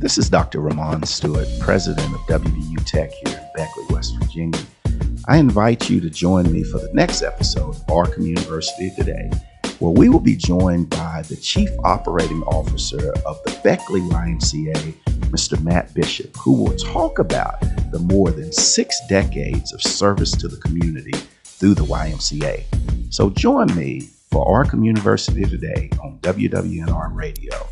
This is Dr. Ramon Stewart, president of WVU Tech here in Beckley, West Virginia. I invite you to join me for the next episode of our Communiversity Today, where we will be joined by the Chief Operating Officer of the Beckley YMCA, Mr. Matt Bishop, who will talk about the more than 6 decades of service to the community through the YMCA. So join me for our Communiversity Today on WWNR Radio.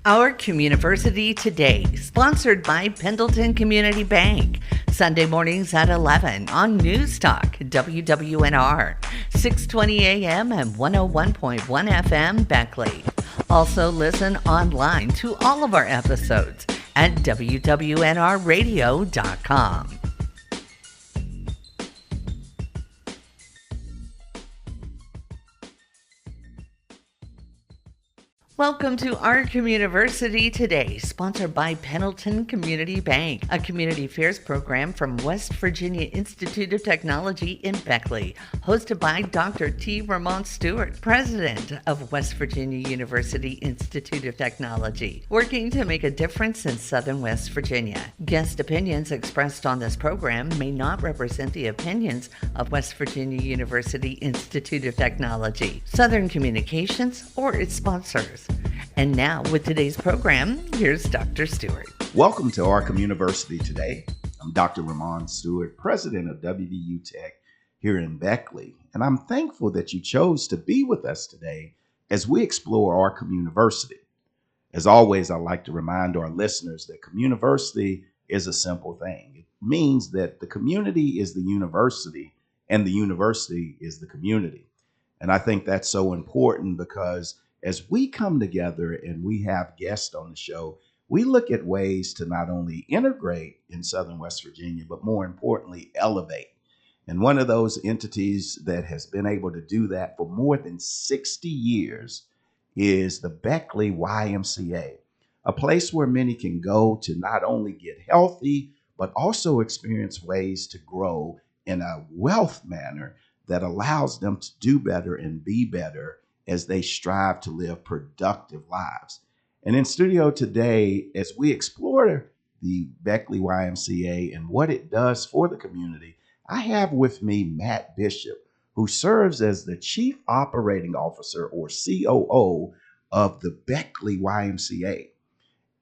Our Communiversity Today, sponsored by Pendleton Community Bank, Sunday mornings at 11 on News Talk, WWNR, 620 AM and 101.1 FM Beckley. Also listen online to all of our episodes at WWNRradio.com. Welcome to our Communiversity Today, sponsored by Pendleton Community Bank, a community affairs program from West Virginia Institute of Technology in Beckley, hosted by Dr. T. Ramon Stewart, president of West Virginia University Institute of Technology, working to make a difference in Southern West Virginia. Guest opinions expressed on this program may not represent the opinions of West Virginia University Institute of Technology, Southern Communications, or its sponsors. And now, with today's program, here's Dr. Stewart. Welcome to our Communiversity Today. I'm Dr. Ramon Stewart, president of WVU Tech here in Beckley, and I'm thankful that you chose to be with us today as we explore our Communiversity. As always, I like to remind our listeners that Communiversity is a simple thing. It means that the community is the university and the university is the community. And I think that's so important because as we come together and we have guests on the show, we look at ways to not only integrate in Southern West Virginia, but more importantly, elevate. And one of those entities that has been able to do that for more than 60 years is the Beckley YMCA, a place where many can go to not only get healthy, but also experience ways to grow in a wealth manner that allows them to do better and be better as they strive to live productive lives. And in studio today, as we explore the Beckley YMCA and what it does for the community, I have with me Matt Bishop, who serves as the Chief Operating Officer, or COO, of the Beckley YMCA.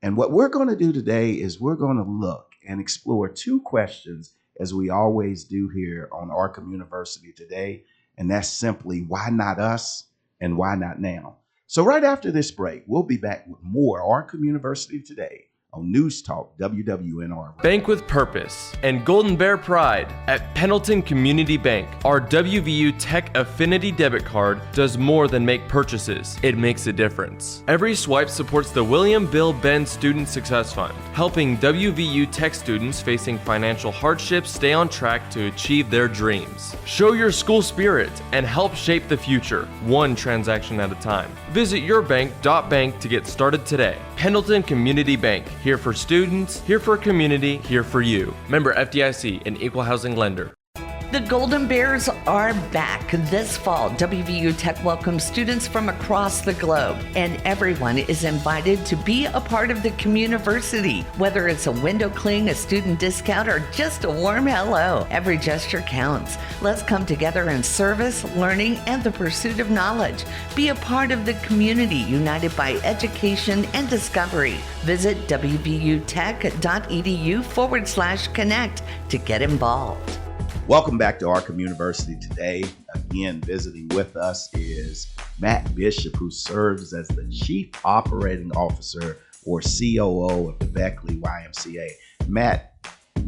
And what we're going to do today is we're going to look and explore 2 questions, as we always do here on our Communiversity Today, and that's simply, why not us? And why not now? So right after this break, we'll be back with more Our Communiversity Today on News Talk WWNR. Bank with purpose and Golden Bear pride at Pendleton Community Bank. Our WVU Tech Affinity debit card does more than make purchases. It makes a difference. Every swipe supports the William Bill Benn Student Success Fund, helping WVU Tech students facing financial hardships stay on track to achieve their dreams. Show your school spirit and help shape the future, one transaction at a time. Visit yourbank.bank to get started today. Pendleton Community Bank. Here for students, here for community, here for you. Member FDIC, an equal housing lender. The Golden Bears are back this fall. WVU Tech welcomes students from across the globe, and everyone is invited to be a part of the Communiversity. Whether it's a window cling, a student discount, or just a warm hello, every gesture counts. Let's come together in service, learning, and the pursuit of knowledge. Be a part of the community united by education and discovery. Visit wvutech.edu/connect to get involved. Welcome back to our Communiversity Today. Again, visiting with us is Matt Bishop, who serves as the Chief Operating Officer, or COO, of the Beckley YMCA. Matt,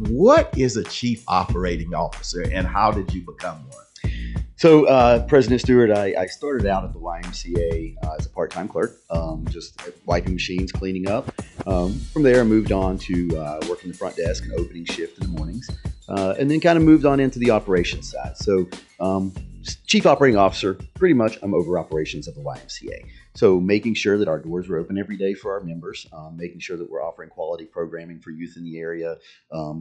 what is a Chief Operating Officer and how did you become one? So, President Stewart, I started out at the YMCA as a part-time clerk, just wiping machines, cleaning up. From there, I moved on to working the front desk and opening shift in the mornings, and then kind of moved on into the operations side. So, Chief Operating Officer, pretty much I'm over operations of the YMCA. So making sure that our doors are open every day for our members, making sure that we're offering quality programming for youth in the area,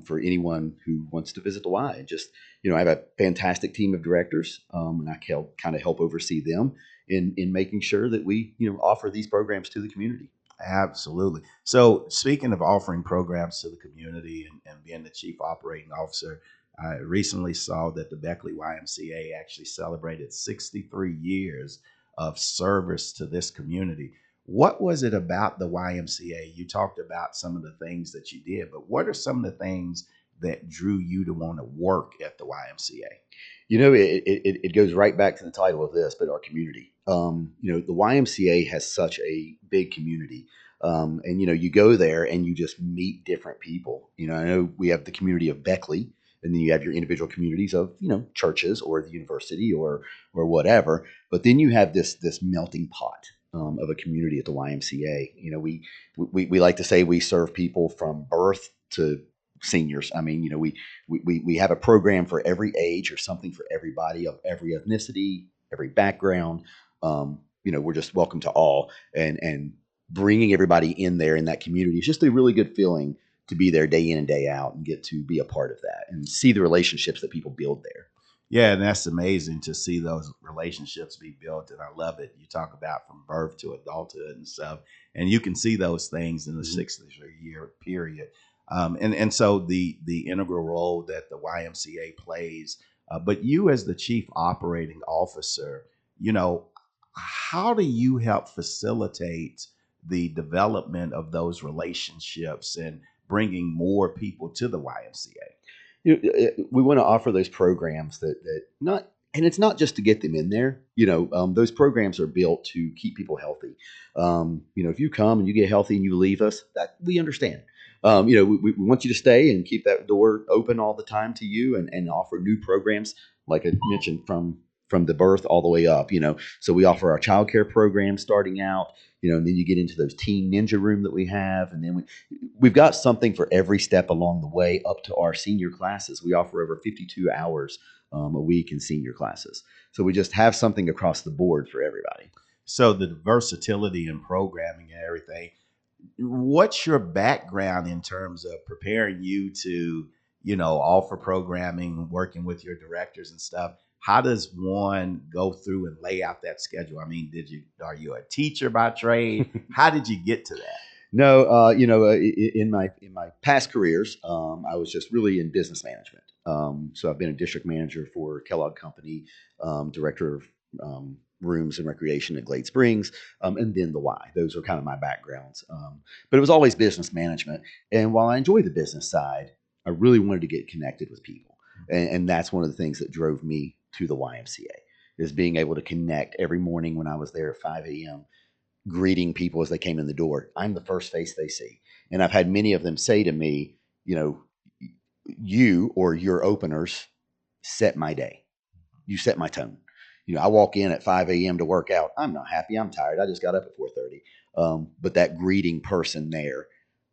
for anyone who wants to visit the Y. And just, I have a fantastic team of directors, and I kind of help oversee them in making sure that we, offer these programs to the community. Absolutely. So, speaking of offering programs to the community and being the chief operating officer, I recently saw that the Beckley YMCA actually celebrated 63 years of service to this community. What was it about the YMCA? You talked about some of the things that you did, but what are some of the things that drew you to want to work at the YMCA? It goes right back to the title of this, but our community. The YMCA has such a big community. And, you go there and you just meet different people. I know we have the community of Beckley, and then you have your individual communities of, churches or the university or whatever. But then you have this melting pot of a community at the YMCA. We like to say we serve people from birth to seniors. I mean, we have a program for every age or something for everybody of every ethnicity, every background. We're just welcome to all, and bringing everybody in there in that community is just a really good feeling to be there day in and day out and get to be a part of that and see the relationships that people build there. Yeah, and that's amazing to see those relationships be built, and I love it. You talk about from birth to adulthood and stuff, and you can see those things in the 6-year period. And so the integral role that the YMCA plays, but you as the chief operating officer, how do you help facilitate the development of those relationships and bringing more people to the YMCA? We want to offer those programs that not, and it's not just to get them in there. Those programs are built to keep people healthy. If you come and you get healthy and you leave us, that we understand. We want you to stay and keep that door open all the time to you, and offer new programs, like I mentioned, from the birth all the way up. So we offer our child care program starting out. And then you get into those teen ninja room that we have, and then we've got something for every step along the way up to our senior classes. We offer over 52 hours a week in senior classes. So we just have something across the board for everybody. So the versatility in programming and everything. What's your background in terms of preparing you to, offer programming, working with your directors and stuff? How does one go through and lay out that schedule? I mean, are you a teacher by trade? How did you get to that? No, in my past careers, I was just really in business management. So I've been a district manager for Kellogg Company, director of rooms and recreation at Glade Springs, and then the Y. Those are kind of my backgrounds. But it was always business management. And while I enjoy the business side, I really wanted to get connected with people. And that's one of the things that drove me to the YMCA, is being able to connect every morning when I was there at 5 a.m., greeting people as they came in the door. I'm the first face they see. And I've had many of them say to me, you or your openers set my day. You set my tone. I walk in at 5 a.m. to work out. I'm not happy. I'm tired. I just got up at 4:30. But that greeting person there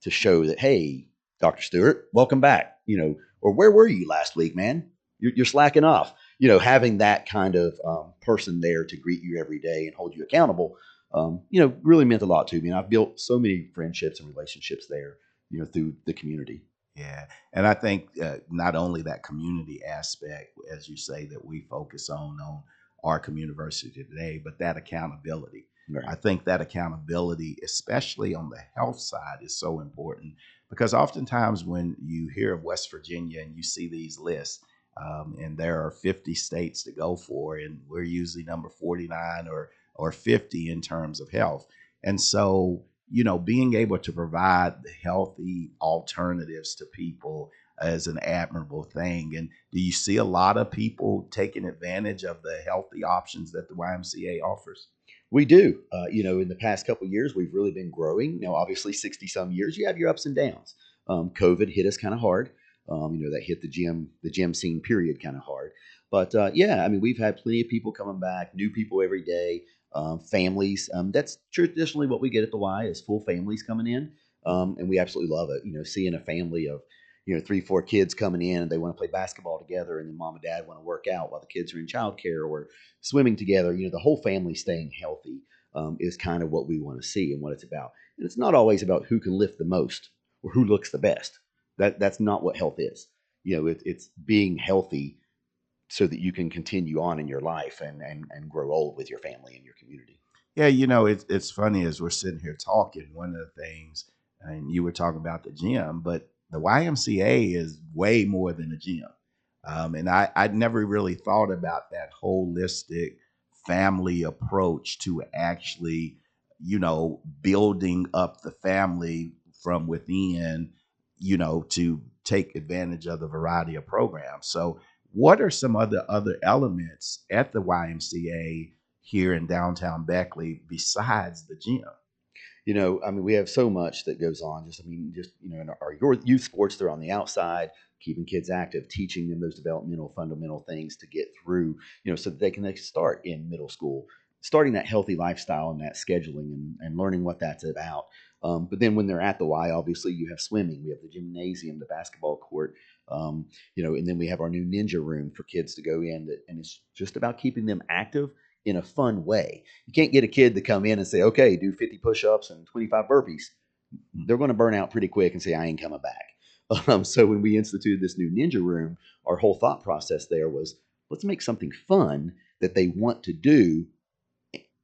to show that, hey, Dr. Stewart, welcome back. Or where were you last week, man? You're slacking off. Having that kind of person there to greet you every day and hold you accountable, really meant a lot to me. And I've built so many friendships and relationships there, through the community. Yeah. And I think not only that community aspect, as you say, that we focus on our Communiversity today, but that accountability. Right. I think that accountability, especially on the health side, is so important, because oftentimes when you hear of West Virginia and you see these lists, and there are 50 states to go for, and we're usually number 49 or 50 in terms of health. And so, being able to provide healthy alternatives to people is an admirable thing. And do you see a lot of people taking advantage of the healthy options that the YMCA offers? We do. In the past couple of years, we've really been growing. Now, obviously, 60 some years, you have your ups and downs. COVID hit us kind of hard. That hit the gym scene period kind of hard. But we've had plenty of people coming back, new people every day, families. That's traditionally what we get at the Y, is full families coming in. And we absolutely love it. Seeing a family of, 3-4 kids coming in and they want to play basketball together, and then mom and dad want to work out while the kids are in childcare or swimming together. The whole family staying healthy is kind of what we want to see and what it's about. And it's not always about who can lift the most or who looks the best. That's not what health is. It's being healthy so that you can continue on in your life and grow old with your family and your community. Yeah, it's funny as we're sitting here talking. One of the things, and you were talking about the gym, but the YMCA is way more than a gym. And I'd never really thought about that holistic family approach to actually, building up the family from within, to take advantage of the variety of programs. So, what are some other elements at the YMCA here in downtown Beckley besides the gym? I mean, we have so much that goes on. In our youth sports, they're on the outside, keeping kids active, teaching them those developmental, fundamental things to get through, so that they can start in middle school, starting that healthy lifestyle and that scheduling and learning what that's about. But then when they're at the Y, obviously you have swimming, we have the gymnasium, the basketball court, and then we have our new ninja room for kids to go in. And it's just about keeping them active in a fun way. You can't get a kid to come in and say, okay, do 50 push-ups and 25 burpees. They're going to burn out pretty quick and say, I ain't coming back. So when we instituted this new ninja room, our whole thought process there was, let's make something fun that they want to do,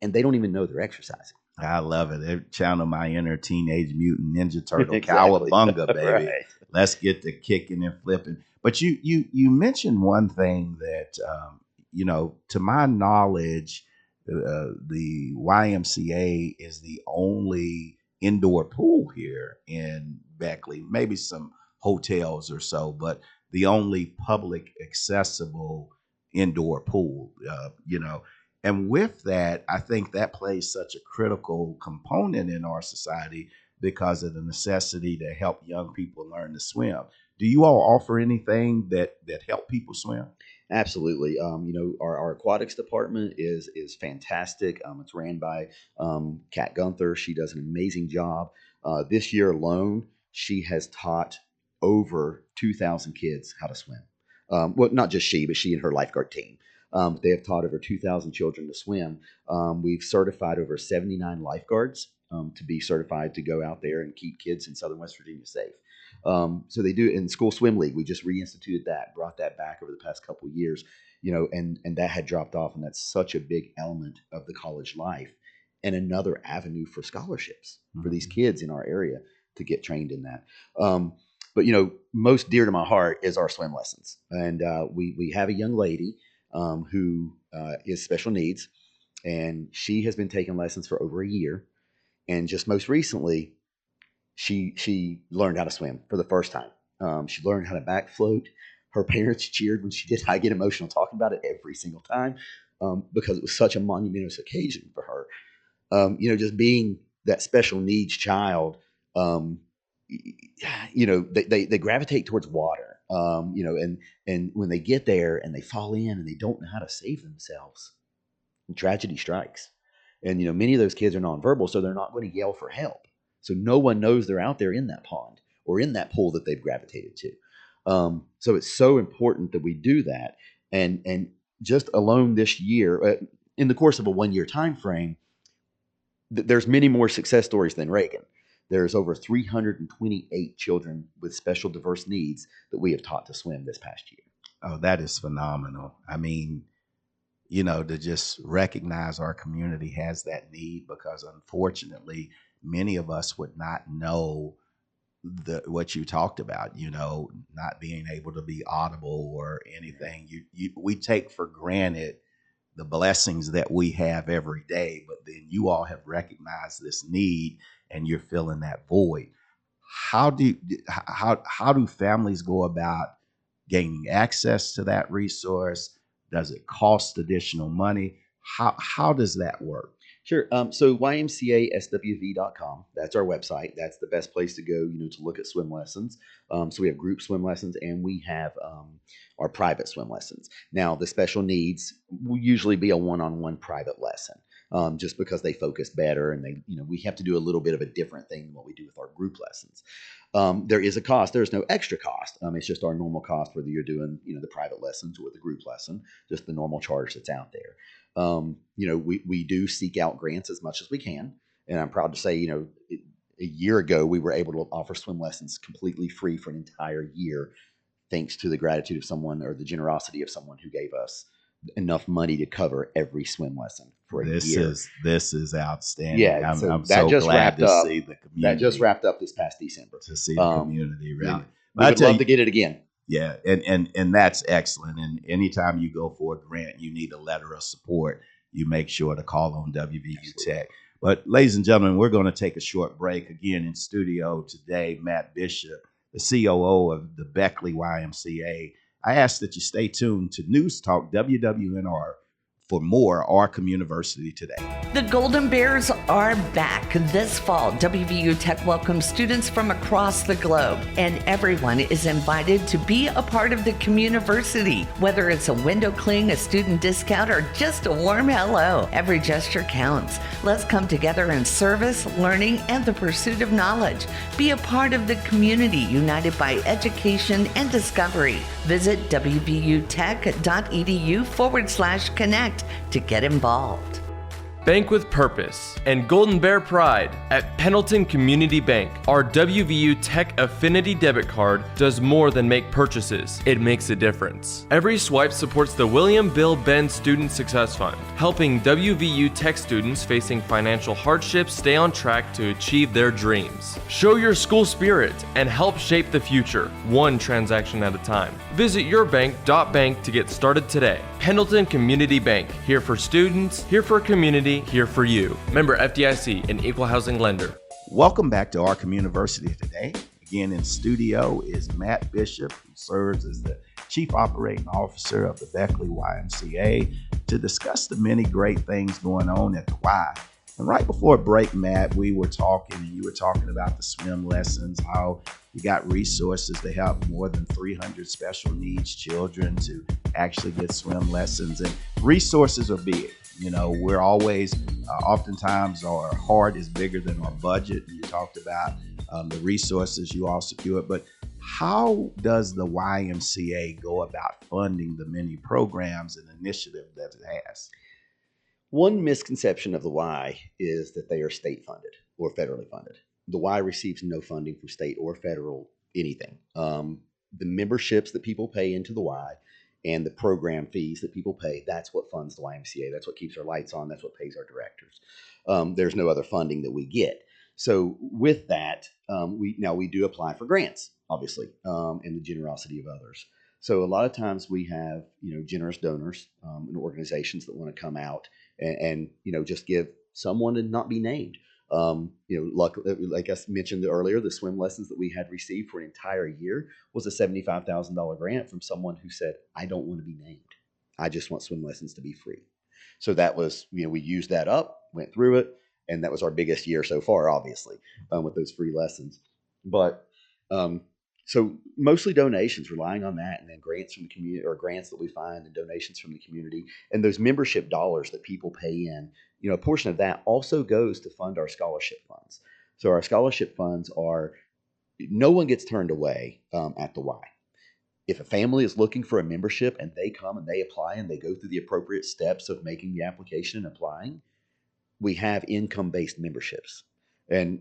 and they don't even know they're exercising. I love it. It channeled my inner teenage mutant ninja turtle, Exactly. cowabunga, baby. Right. Let's get to kicking and flipping. But you mentioned one thing that to my knowledge, the YMCA is the only indoor pool here in Beckley. Maybe some hotels or so, but the only public accessible indoor pool. And with that, I think that plays such a critical component in our society because of the necessity to help young people learn to swim. Do you all offer anything that help people swim? Absolutely. Our aquatics department is fantastic. It's ran by Kat Gunther. She does an amazing job. This year alone, she has taught over 2,000 kids how to swim. Well, not just she, but she and her lifeguard team. They have taught over 2,000 children to swim. We've certified over 79 lifeguards to be certified to go out there and keep kids in Southern West Virginia safe. So they do in school swim league. We just reinstituted that, brought that back over the past couple of years, and that had dropped off, and that's such a big element of the college life, and another avenue for scholarships for these kids in our area to get trained in that. But most dear to my heart is our swim lessons, and we have a young lady who is special needs, and she has been taking lessons for over a year, and just most recently she learned how to swim for the first time. She learned how to back float. Her parents cheered when she did. I get emotional talking about it every single time because it was such a monumentous occasion for her. Just being that special needs child, they gravitate towards water, and when they get there and they fall in and they don't know how to save themselves, tragedy strikes. And many of those kids are nonverbal, so they're not going to yell for help. So no one knows they're out there in that pond or in that pool that they've gravitated to. So it's so important that we do that. And just alone this year, in the course of a 1-year time frame, there's many more success stories than Reagan. There's over 328 children with special diverse needs that we have taught to swim this past year. Oh, that is phenomenal. I mean, to just recognize our community has that need, because unfortunately, many of us would not know what you talked about, not being able to be audible or anything. We take for granted the blessings that we have every day, but then you all have recognized this need and you're filling that void. How do families go about gaining access to that resource? Does it cost additional money? How does that work? Sure. So YMCASWV.com, that's our website. That's the best place to go, to look at swim lessons. So we have group swim lessons, and we have our private swim lessons. Now, the special needs will usually be a one-on-one private lesson, just because they focus better, and we have to do a little bit of a different thing than what we do with our group lessons. There is a cost. There's no extra cost. It's just our normal cost, whether you're doing, the private lessons or the group lesson, just the normal charge that's out there. We do seek out grants as much as we can. And I'm proud to say, a year ago, we were able to offer swim lessons completely free for an entire year, thanks to the gratitude of someone or the generosity of someone who gave us enough money to cover every swim lesson for a year. This is outstanding. Yeah, I'm that so just glad wrapped to up. see the community. That just wrapped up this past December. To see the community rally. We would love to get it again. Yeah, and that's excellent. And anytime you go for a grant, you need a letter of support. You make sure to call on WVU Tech. But ladies and gentlemen, we're going to take a short break. Again, in studio today, Matt Bishop, the COO of the Beckley YMCA. I ask that you stay tuned to News Talk WWNR for more Our Communiversity today. The Golden Bears are back this fall. WVU Tech welcomes students from across the globe, and everyone is invited to be a part of the Communiversity. Whether it's a window cling, a student discount, or just a warm hello, every gesture counts. Let's come together in service, learning, and the pursuit of knowledge. Be a part of the community united by education and discovery. Visit wvutech.edu/connect to get involved. Bank with purpose and Golden Bear pride. At Pendleton Community Bank, our WVU Tech Affinity debit card does more than make purchases. It makes a difference. Every swipe supports the William Bill Benn Student Success Fund, helping WVU Tech students facing financial hardships stay on track to achieve their dreams. Show your school spirit and help shape the future, one transaction at a time. Visit yourbank.bank to get started today. Pendleton Community Bank, here for students, here for community, here for you. Member FDIC, an equal housing lender. Welcome back to Our Communiversity today. Again, in studio is Matt Bishop, who serves as the Chief Operating Officer of the Beckley YMCA, to discuss the many great things going on at the Y. And right before break, Matt, we were talking, and you were talking about the swim lessons, how you got resources to help more than 300 special needs children to actually get swim lessons. And resources are big. You know, we're always, oftentimes our heart is bigger than our budget. You talked about the resources you all secured, but how does the YMCA go about funding the many programs and initiatives that it has? One misconception of the Y is that they are state funded or federally funded. The Y receives no funding from state or federal anything. The memberships that people pay into the Y and the program fees that people pay, that's what funds the YMCA. That's what keeps our lights on. That's what pays our directors. There's no other funding that we get. So with that, we do apply for grants, obviously, and the generosity of others. So a lot of times we have, generous donors and organizations that want to come out and just give someone and not be named. Like I mentioned earlier, the swim lessons that we had received for an entire year was a $75,000 grant from someone who said, I don't want to be named. I just want swim lessons to be free. So that was, we used that up, went through it, and that was our biggest year so far, obviously, with those free lessons. But so mostly donations, relying on that, and then grants from the community, or grants that we find, and donations from the community, and those membership dollars that people pay in. A portion of that also goes to fund our scholarship funds. So our scholarship funds no one gets turned away at the Y. If a family is looking for a membership and they come and they apply and they go through the appropriate steps of making the application and applying, we have income-based memberships. And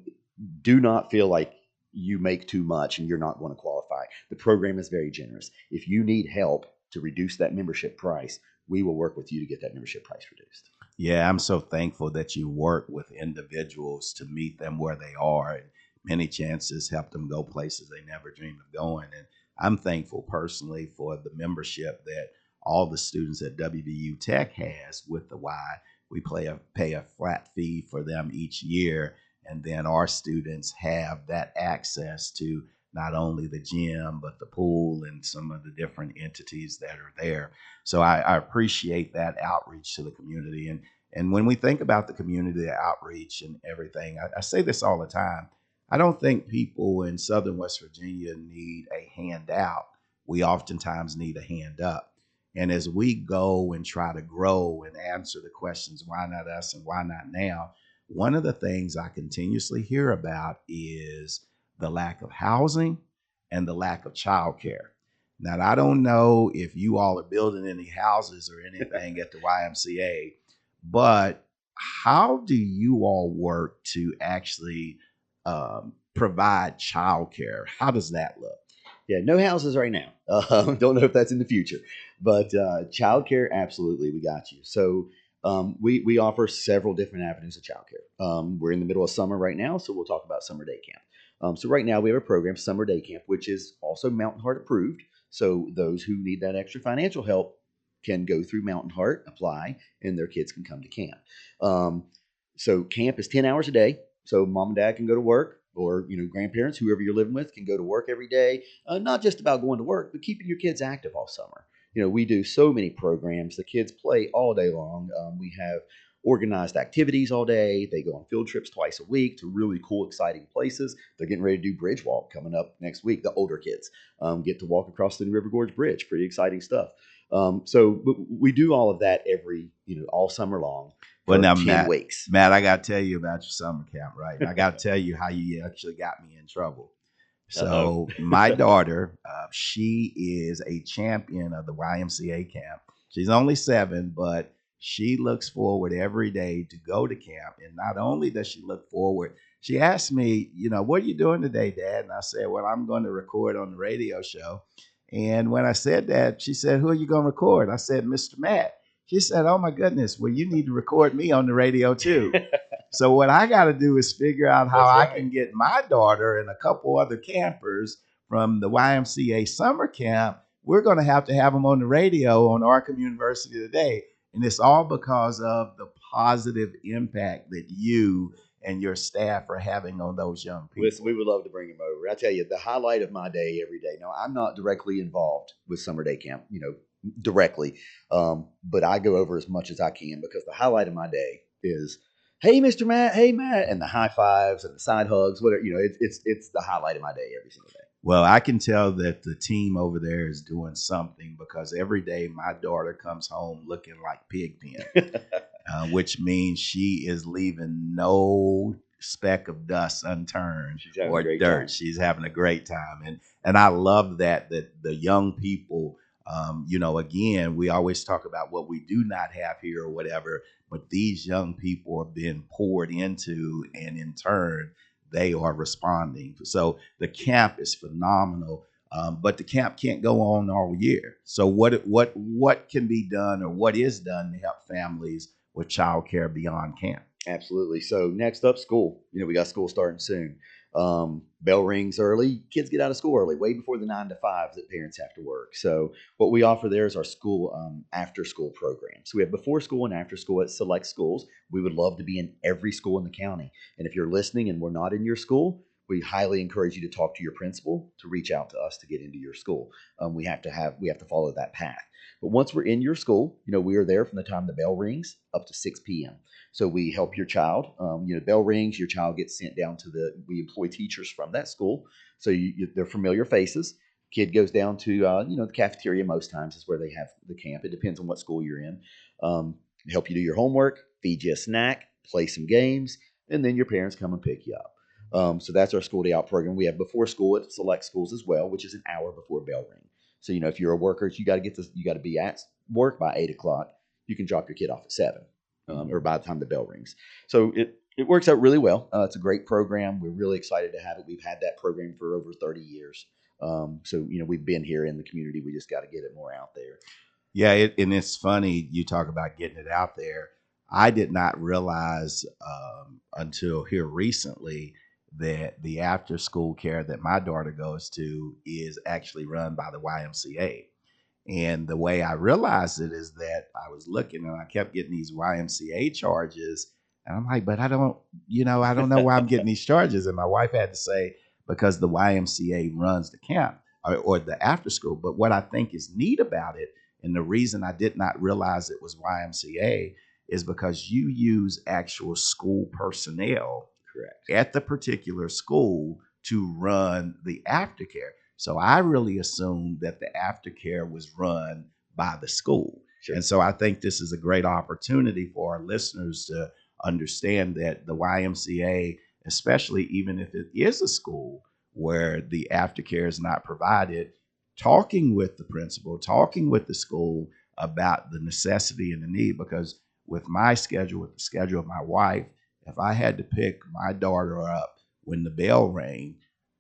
do not feel like you make too much and you're not going to qualify. The program is very generous. If you need help to reduce that membership price, we will work with you to get that membership price reduced. Yeah, I'm so thankful that you work with individuals to meet them where they are, and many chances help them go places they never dreamed of going. And I'm thankful personally for the membership that all the students at WVU Tech has with the Y. We pay a flat fee for them each year, and then our students have that access to not only the gym, but the pool and some of the different entities that are there. So I appreciate that outreach to the community. And when we think about the community outreach and everything, I say this all the time. I don't think people in Southern West Virginia need a handout. We oftentimes need a hand up. And as we go and try to grow and answer the questions, why not us and why not now? One of the things I continuously hear about is the lack of housing and the lack of childcare. Now, I don't know if you all are building any houses or anything at the YMCA, but how do you all work to actually provide childcare? How does that look? Yeah, no houses right now. Don't know if that's in the future, but childcare, absolutely, we got you. So we offer several different avenues of childcare. We're in the middle of summer right now, so we'll talk about summer day camp. So right now we have a program, Summer Day Camp, which is also Mountain Heart approved. So those who need that extra financial help can go through Mountain Heart, apply, and their kids can come to camp. Um, so camp is 10 hours a day. So mom and dad can go to work, or grandparents, whoever you're living with, can go to work every day. Not just about going to work, but keeping your kids active all summer. We do so many programs. The kids play all day long. We have organized activities all day. They go on field trips twice a week to really cool, exciting places. They're getting ready to do bridge walk coming up next week. The older kids get to walk across the River Gorge Bridge. Pretty exciting stuff. So we do all of that all summer long Well, for now, 10 weeks. Matt, I got to tell you about your summer camp, right? I got to tell you how you actually got me in trouble. So my daughter, she is a champion of the YMCA camp. She's only 7, but she looks forward every day to go to camp. And not only does she look forward, she asked me, what are you doing today, Dad? And I said, well, I'm going to record on the radio show. And when I said that, she said, who are you going to record? I said, Mr. Matt. She said, oh, my goodness, well, you need to record me on the radio, too. So what I got to do is figure out how I can get my daughter and a couple other campers from the YMCA summer camp. We're going to have them on the radio on our Communiversity today. And it's all because of the positive impact that you and your staff are having on those young people. Listen, we would love to bring them over. I tell you, the highlight of my day every day. Now, I'm not directly involved with summer day camp, directly, but I go over as much as I can, because the highlight of my day is, hey, Mr. Matt, hey, Matt, and the high fives and the side hugs, whatever. It's the highlight of my day every single day. Well, I can tell that the team over there is doing something, because every day my daughter comes home looking like Pigpen, which means she is leaving no speck of dust unturned or dirt. Time. She's having a great time. And I love that the young people, again, we always talk about what we do not have here or whatever, but these young people are being poured into, and in turn, they are responding. So the camp is phenomenal, but the camp can't go on all year. So what can be done, or what is done to help families with childcare beyond camp? Absolutely. So next up, school. We got school starting soon. Bell rings early. Kids get out of school early, way before the 9 to 5 that parents have to work. So what we offer there is our school after school program. So we have before school and after school at select schools. We would love to be in every school in the county. And if you're listening and we're not in your school, we highly encourage you to talk to your principal to reach out to us to get into your school. We have to follow that path. But once we're in your school, we are there from the time the bell rings up to 6 p.m. So we help your child. Bell rings, your child gets sent down to we employ teachers from that school. So they're familiar faces. Kid goes down to, the cafeteria most times is where they have the camp. It depends on what school you're in. Help you do your homework, feed you a snack, play some games, and then your parents come and pick you up. So that's our school day out program. We have before school at select schools as well, which is an hour before bell ring. So, if you're a worker, you got to be at work by 8 o'clock. You can drop your kid off at 7, or by the time the bell rings. So it works out really well. It's a great program. We're really excited to have it. We've had that program for over 30 years. So, we've been here in the community. We just got to get it more out there. Yeah, and it's funny, you talk about getting it out there. I did not realize until here recently that the after school care that my daughter goes to is actually run by the YMCA. And the way I realized it is that I was looking and I kept getting these YMCA charges. And I'm like, but I don't know why I'm getting these charges. And my wife had to say, because the YMCA runs the camp or the after school. But what I think is neat about it, and the reason I did not realize it was YMCA, is because you use actual school personnel at the particular school to run the aftercare. So I really assumed that the aftercare was run by the school. Sure. And so I think this is a great opportunity for our listeners to understand that the YMCA, especially even if it is a school where the aftercare is not provided, talking with the principal, talking with the school about the necessity and the need, because with my schedule, with the schedule of my wife, if I had to pick my daughter up when the bell rang,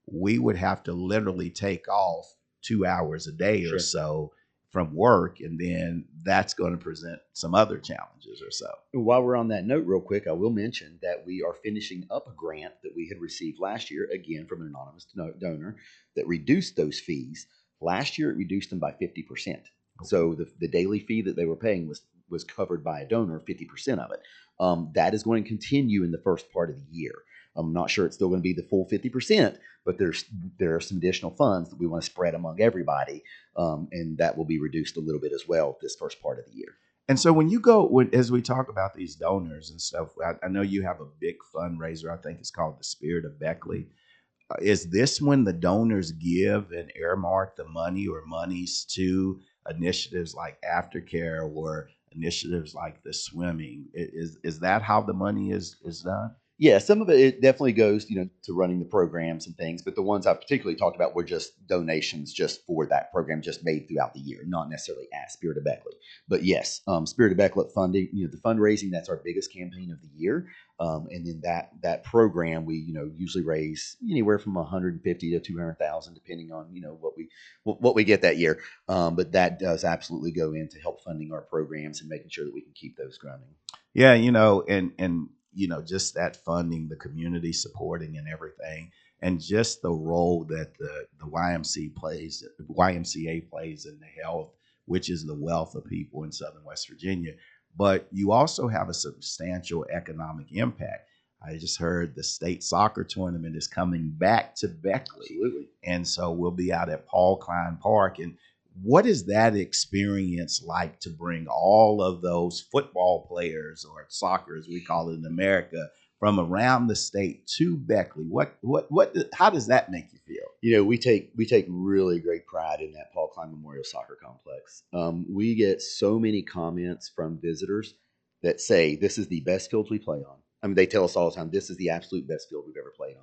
we would have to literally take off 2 hours a day or Sure. so from work, and then that's going to present some other challenges or so. While we're on that note, real quick, I will mention that we are finishing up a grant that we had received last year, again from an anonymous donor, that reduced those fees. Last year, it reduced them by 50%. So the daily fee that they were paying was covered by a donor, 50% of it. That is going to continue in the first part of the year. I'm not sure it's still going to be the full 50%, but there are some additional funds that we want to spread among everybody, and that will be reduced a little bit as well this first part of the year. And so as we talk about these donors and stuff, I know you have a big fundraiser. I think it's called the Spirit of Beckley. Is this when the donors give and earmark the money or monies to initiatives like aftercare or initiatives like the swimming? Is that how the money is done? Yeah, some of it definitely goes, to running the programs and things, but the ones I particularly talked about were just donations just for that program, just made throughout the year, not necessarily at Spirit of Beckley. But yes, Spirit of Beckley funding, the fundraising, that's our biggest campaign of the year. And then that program, we, usually raise anywhere from 150 to 200,000, depending on, what we get that year. But that does absolutely go into help funding our programs and making sure that we can keep those running. Yeah, and just that funding, the community supporting and everything, and just the role that the YMCA plays in the health, which is the wealth of people in Southern West Virginia. But you also have a substantial economic impact. I just heard the state soccer tournament is coming back to Beckley. Absolutely. And so we'll be out at Paul Klein Park. And what is that experience like to bring all of those football players, or soccer as we call it in America, from around the state to Beckley? How does that make you feel? We take really great pride in that Paul Klein Memorial Soccer Complex. We get so many comments from visitors that say this is the best field we play on. I mean, they tell us all the time, this is the absolute best field we've ever played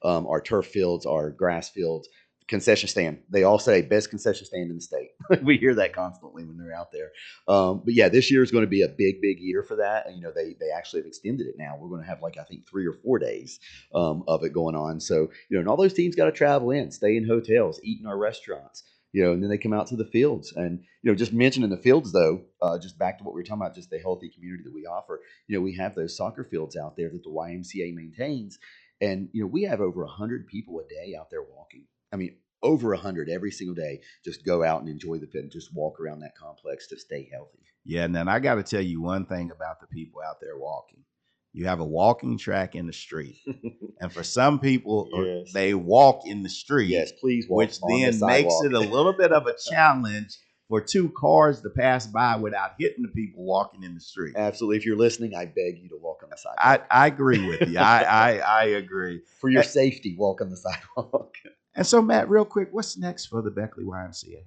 on. Our turf fields, our grass fields, concession stand. They all say best concession stand in the state. We hear that constantly when they're out there. But yeah, this year is going to be a big year for that. And, they actually have extended it now. We're going to have I think 3 or 4 days of it going on. So, and all those teams got to travel in, stay in hotels, eat in our restaurants, and then they come out to the fields. And, just mentioning the fields though, just back to what we were talking about, just the healthy community that we offer, we have those soccer fields out there that the YMCA maintains. And, we have over 100 people a day out there walking. I mean, over 100 every single day, just go out and enjoy the fit and just walk around that complex to stay healthy. Yeah, and then I got to tell you one thing about the people out there walking. You have a walking track in the street. And for some people, Yes. they walk in the street. Yes, please walk which on then the makes sidewalk. it a little bit of a challenge for 2 cars to pass by without hitting the people walking in the street. Absolutely. If you're listening, I beg you to walk on the sidewalk. I agree with you. I agree. For your safety, walk on the sidewalk. And so, Matt, real quick, what's next for the Beckley YMCA?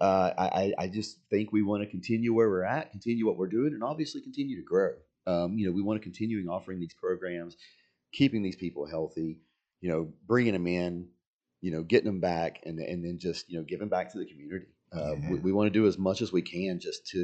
I just think we want to continue where we're at, continue what we're doing, and obviously continue to grow. We want to continue offering these programs, keeping these people healthy, bringing them in, getting them back, and then just, giving back to the community. We want to do as much as we can just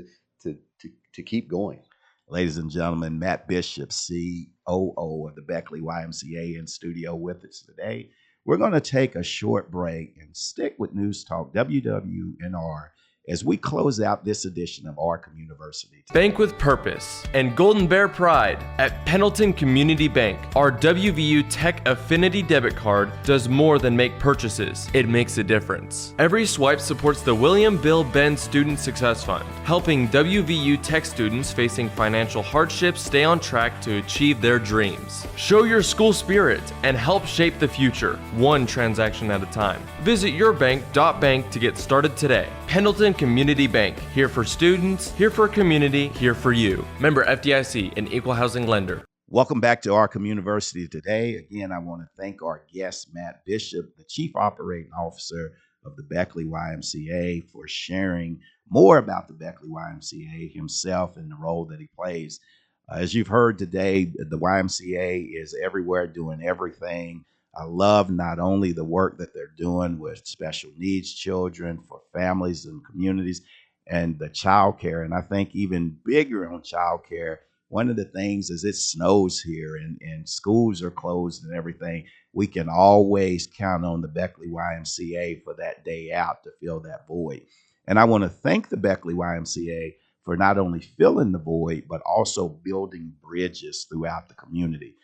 to keep going. Ladies and gentlemen, Matt Bishop, COO of the Beckley YMCA, in studio with us today. We're going to take a short break and stick with News Talk WWNR as we close out this edition of our Communiversity. Bank with purpose and Golden Bear pride. At Pendleton Community Bank, our WVU Tech Affinity debit card does more than make purchases. It makes a difference. Every swipe supports the William Bill Benn Student Success Fund, helping WVU Tech students facing financial hardships stay on track to achieve their dreams. Show your school spirit and help shape the future, one transaction at a time. Visit yourbank.bank to get started today. Pendleton Community Bank, here for students, here for community, here for you. Member FDIC, an equal housing lender. Welcome back to our Communiversity today. Again, I want to thank our guest, Matt Bishop, the Chief Operating Officer of the Beckley YMCA, for sharing more about the Beckley YMCA himself and the role that he plays. As you've heard today, the YMCA is everywhere doing everything. I love not only the work that they're doing with special needs children, for families and communities, and the child care. And I think even bigger on child care, one of the things is it snows here and schools are closed and everything. We can always count on the Beckley YMCA for that day out to fill that void. And I want to thank the Beckley YMCA for not only filling the void, but also building bridges throughout the community.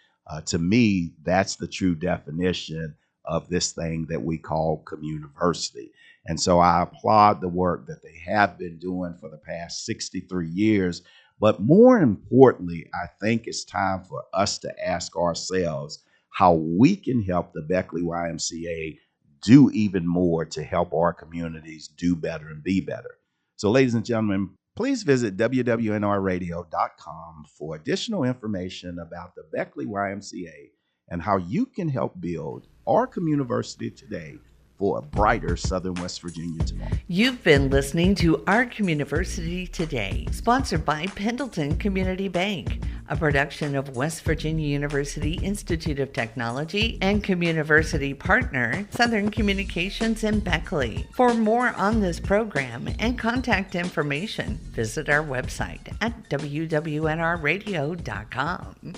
To me, that's the true definition of this thing that we call Communiversity. And so I applaud the work that they have been doing for the past 63 years. But more importantly, I think it's time for us to ask ourselves how we can help the Beckley YMCA do even more to help our communities do better and be better. So, ladies and gentlemen, please visit wwnrradio.com for additional information about the Beckley YMCA and how you can help build our Communiversity today for a brighter Southern West Virginia tomorrow. You've been listening to Our Communiversity Today, sponsored by Pendleton Community Bank, a production of West Virginia University Institute of Technology and Communiversity partner, Southern Communications in Beckley. For more on this program and contact information, visit our website at wwnrradio.com.